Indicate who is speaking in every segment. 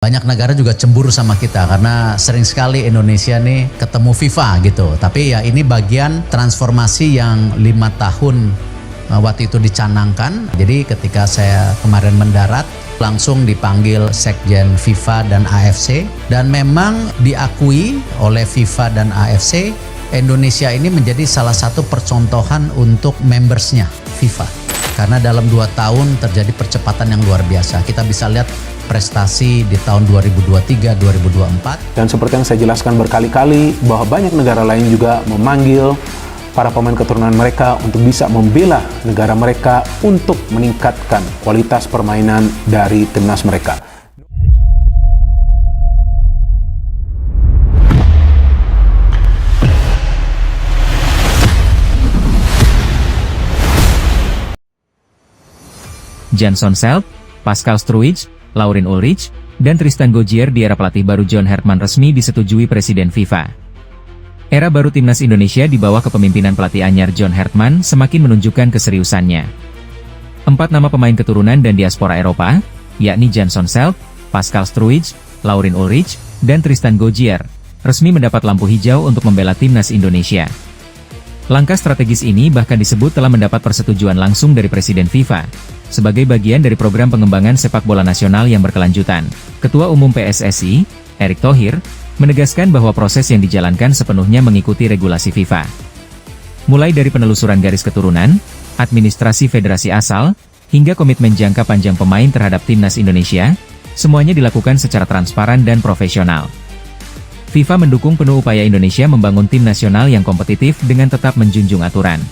Speaker 1: Banyak negara juga cemburu sama kita karena sering sekali Indonesia nih ketemu FIFA gitu. Tapi ya ini bagian transformasi yang 5 tahun waktu itu dicanangkan. Jadi ketika saya kemarin mendarat langsung dipanggil Sekjen FIFA dan AFC. Dan memang diakui oleh FIFA dan AFC Indonesia ini menjadi salah satu percontohan untuk membersnya FIFA. Karena dalam 2 tahun terjadi percepatan yang luar biasa. Kita bisa lihat prestasi di tahun 2023, 2024.
Speaker 2: Dan seperti yang saya jelaskan berkali-kali bahwa banyak negara lain juga memanggil para pemain keturunan mereka untuk bisa membela negara mereka untuk meningkatkan kualitas permainan dari timnas mereka.
Speaker 3: Jansson Selk, Pascal Struijk, Laurin Ulrich, dan Tristan Gojjer di era pelatih baru John Hertman resmi disetujui Presiden FIFA. Era baru timnas Indonesia di bawah kepemimpinan pelatih anyar John Hertman semakin menunjukkan keseriusannya. 4 nama pemain keturunan dan diaspora Eropa, yakni Jansson Selk, Pascal Struijk, Laurin Ulrich, dan Tristan Gojjer, resmi mendapat lampu hijau untuk membela timnas Indonesia. Langkah strategis ini bahkan disebut telah mendapat persetujuan langsung dari Presiden FIFA, sebagai bagian dari program pengembangan sepak bola nasional yang berkelanjutan. Ketua Umum PSSI, Erick Thohir, menegaskan bahwa proses yang dijalankan sepenuhnya mengikuti regulasi FIFA. Mulai dari penelusuran garis keturunan, administrasi federasi asal, hingga komitmen jangka panjang pemain terhadap timnas Indonesia, semuanya dilakukan secara transparan dan profesional. FIFA mendukung penuh upaya Indonesia membangun tim nasional yang kompetitif dengan tetap menjunjung aturan.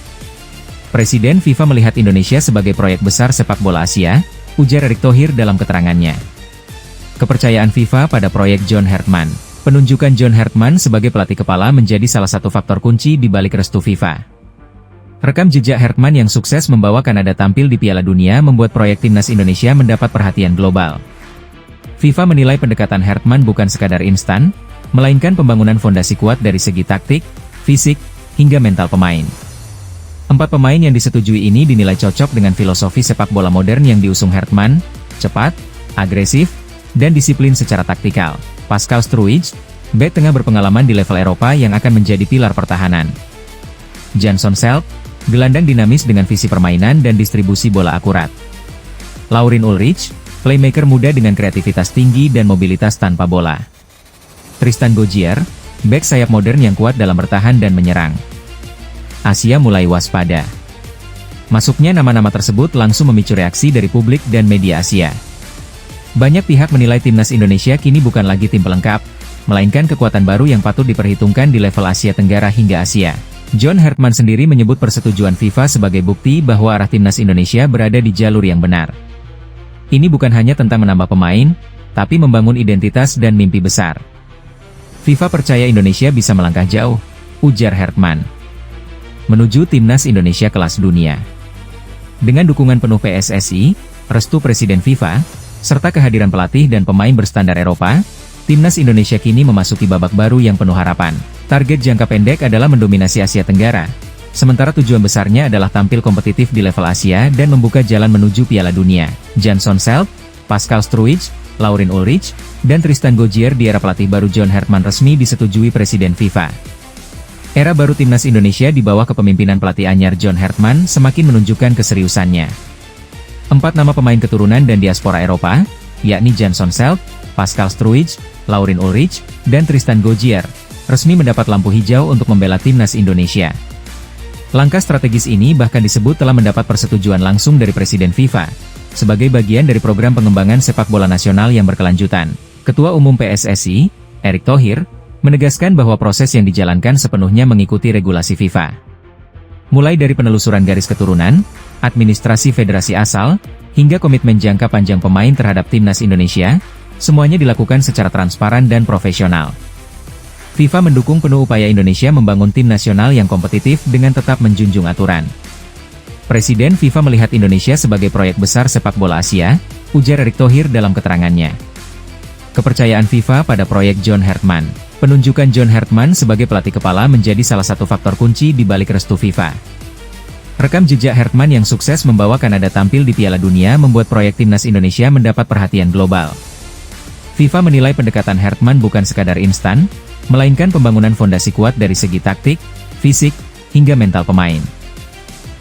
Speaker 3: Presiden FIFA melihat Indonesia sebagai proyek besar sepak bola Asia, ujar Erick Thohir dalam keterangannya. Kepercayaan FIFA pada proyek John Hertman. Penunjukan John Hertman sebagai pelatih kepala menjadi salah satu faktor kunci di balik restu FIFA. Rekam jejak Hertman yang sukses membawa Kanada tampil di Piala Dunia membuat proyek timnas Indonesia mendapat perhatian global. FIFA menilai pendekatan Hertman bukan sekadar instan, melainkan pembangunan fondasi kuat dari segi taktik, fisik, hingga mental pemain. 4 pemain yang disetujui ini dinilai cocok dengan filosofi sepak bola modern yang diusung Hertman, cepat, agresif, dan disiplin secara taktikal. Pascal Struijk, bek tengah berpengalaman di level Eropa yang akan menjadi pilar pertahanan. Jansson Selk, gelandang dinamis dengan visi permainan dan distribusi bola akurat. Laurin Ulrich, playmaker muda dengan kreativitas tinggi dan mobilitas tanpa bola. Tristan Gojjer, bek sayap modern yang kuat dalam bertahan dan menyerang. Asia mulai waspada. Masuknya nama-nama tersebut langsung memicu reaksi dari publik dan media Asia. Banyak pihak menilai timnas Indonesia kini bukan lagi tim pelengkap, melainkan kekuatan baru yang patut diperhitungkan di level Asia Tenggara hingga Asia. John Hertman sendiri menyebut persetujuan FIFA sebagai bukti bahwa arah timnas Indonesia berada di jalur yang benar. Ini bukan hanya tentang menambah pemain, tapi membangun identitas dan mimpi besar. FIFA percaya Indonesia bisa melangkah jauh, ujar Hertman, menuju timnas Indonesia kelas dunia. Dengan dukungan penuh PSSI, restu Presiden FIFA, serta kehadiran pelatih dan pemain berstandar Eropa, timnas Indonesia kini memasuki babak baru yang penuh harapan. Target jangka pendek adalah mendominasi Asia Tenggara, sementara tujuan besarnya adalah tampil kompetitif di level Asia dan membuka jalan menuju Piala Dunia. Jansson Selk, Pascal Struijk, Laurin Ulrich, dan Tristan Gojjer di era pelatih baru John Hertman resmi disetujui Presiden FIFA. Era baru timnas Indonesia di bawah kepemimpinan pelatih anyar John Hertman semakin menunjukkan keseriusannya. 4 nama pemain keturunan dan diaspora Eropa, yakni Jansson Selk, Pascal Struijk, Laurin Ulrich, dan Tristan Gojjer, resmi mendapat lampu hijau untuk membela timnas Indonesia. Langkah strategis ini bahkan disebut telah mendapat persetujuan langsung dari Presiden FIFA, sebagai bagian dari program pengembangan sepak bola nasional yang berkelanjutan. Ketua Umum PSSI, Erick Thohir, menegaskan bahwa proses yang dijalankan sepenuhnya mengikuti regulasi FIFA. Mulai dari penelusuran garis keturunan, administrasi federasi asal, hingga komitmen jangka panjang pemain terhadap timnas Indonesia, semuanya dilakukan secara transparan dan profesional. FIFA mendukung penuh upaya Indonesia membangun tim nasional yang kompetitif dengan tetap menjunjung aturan. Presiden FIFA melihat Indonesia sebagai proyek besar sepak bola Asia, ujar Erick Thohir dalam keterangannya. Kepercayaan FIFA pada proyek John Hertman. Penunjukan John Hertman sebagai pelatih kepala menjadi salah satu faktor kunci di balik restu FIFA. Rekam jejak Hertman yang sukses membawa Kanada tampil di Piala Dunia membuat proyek timnas Indonesia mendapat perhatian global. FIFA menilai pendekatan Hertman bukan sekadar instan, melainkan pembangunan fondasi kuat dari segi taktik, fisik, hingga mental pemain.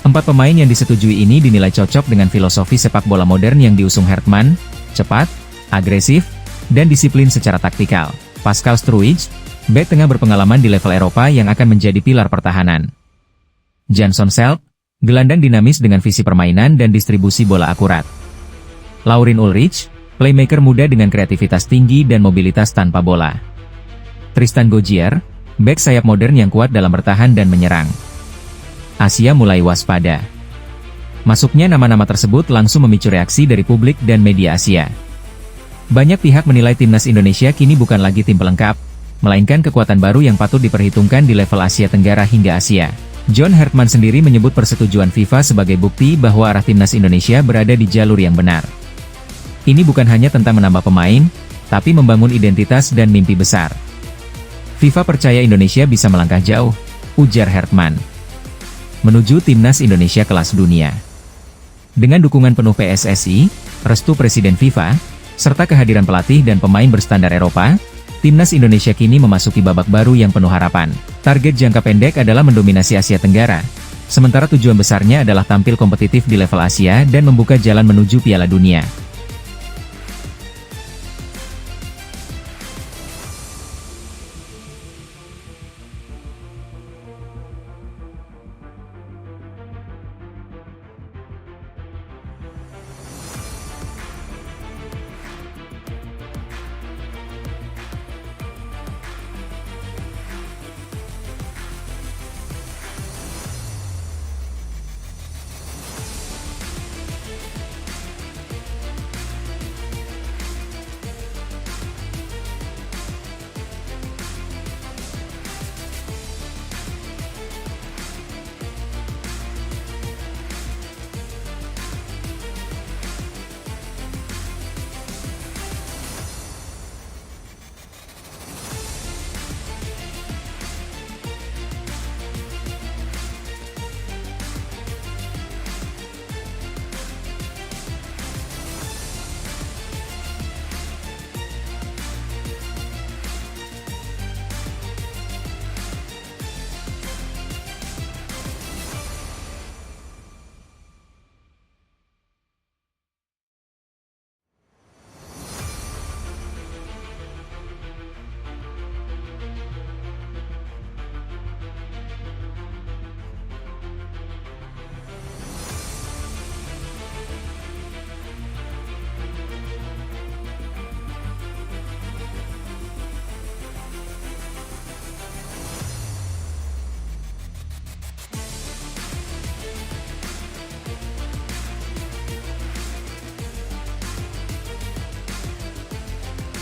Speaker 3: 4 pemain yang disetujui ini dinilai cocok dengan filosofi sepak bola modern yang diusung Hertman, cepat, agresif, dan disiplin secara taktikal. Pascal Struijk, bek tengah berpengalaman di level Eropa yang akan menjadi pilar pertahanan. Jansson Selk, gelandang dinamis dengan visi permainan dan distribusi bola akurat. Laurin Ulrich, playmaker muda dengan kreativitas tinggi dan mobilitas tanpa bola. Tristan Gaugier, bek sayap modern yang kuat dalam bertahan dan menyerang. Asia mulai waspada. Masuknya nama-nama tersebut langsung memicu reaksi dari publik dan media Asia. Banyak pihak menilai timnas Indonesia kini bukan lagi tim pelengkap, melainkan kekuatan baru yang patut diperhitungkan di level Asia Tenggara hingga Asia. John Hertman sendiri menyebut persetujuan FIFA sebagai bukti bahwa arah timnas Indonesia berada di jalur yang benar. Ini bukan hanya tentang menambah pemain, tapi membangun identitas dan mimpi besar. FIFA percaya Indonesia bisa melangkah jauh, ujar Hertman. Menuju timnas Indonesia kelas dunia. Dengan dukungan penuh PSSI, restu Presiden FIFA, serta kehadiran pelatih dan pemain berstandar Eropa, timnas Indonesia kini memasuki babak baru yang penuh harapan. Target jangka pendek adalah mendominasi Asia Tenggara, sementara tujuan besarnya adalah tampil kompetitif di level Asia dan membuka jalan menuju Piala Dunia.